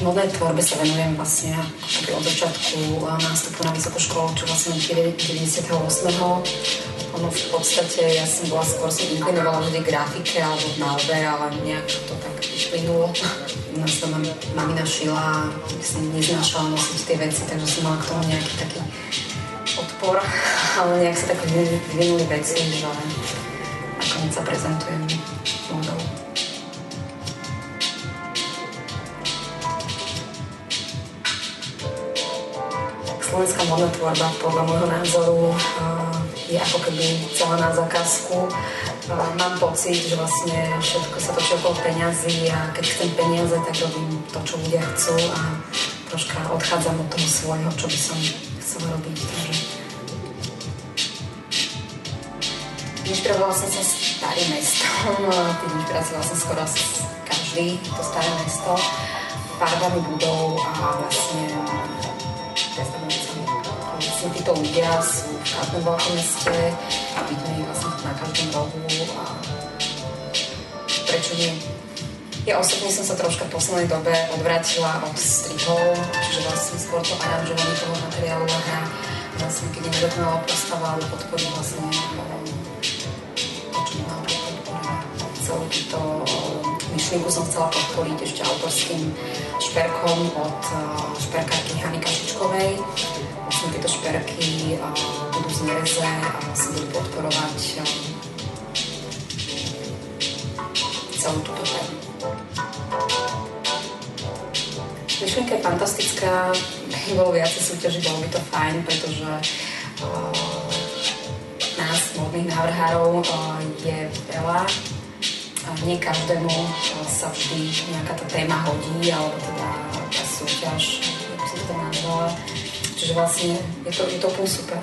Modnej tvorbe sa venujem vlastne od začiatku nástupu na vysokú školu, čo vlastne 98. Ono v podstate, ja som inklinovala vždy grafike alebo v malbe, ale nejak to tak vyplynulo. U nás doma mamina šila, som neznášala nosiť tie veci, takže som mala k tomu nejaký taký odpor, ale nejak sa tak vyvinuli veci, že nakoniec sa prezentujem modou. Slovenská modná tvorba podľa môjho názoru je ako keby celá na zákazku. Mám pocit, že vlastne všetko sa točí okolo peňazí a keď chcem peniaze, tak robím to, čo ľudia chcú a troška odchádzam od toho svojho, čo by som chcela robiť. Takže inšpirovala som sa starým mestom, tým inšpirácií vlastne skoro každý, to staré mesto, farbami budov a vlastne títo ľudia sú v každom veľkom meste a vidíme ich vlastne na každom rohu a prečo nie? Ja osobne som sa troška v poslednej dobe odvrátila od strihov, čiže vlastne skôr to aranžovanie toho materiálu a hra vlastne keď je nedokonalá postava, ale podporí vlastne to, čo by malo podporovať. Celú túto myšlienku som chcela podporiť ešte autorským šperkom od šperkárky Hany Kašičkovej. Vlastne tieto šperky budú z nereze a vlastne budú podporovať celú túto tému. Myšlienka je fantastická, keby bolo viacej súťaží, bolo by to fajn, pretože nás, modných návrhárov, je veľa. Nie každému sa vždy nejaká tá téma hodí, alebo teda tá súťaž, ako sa to nazvala. Čiže vlastne je to úplne super.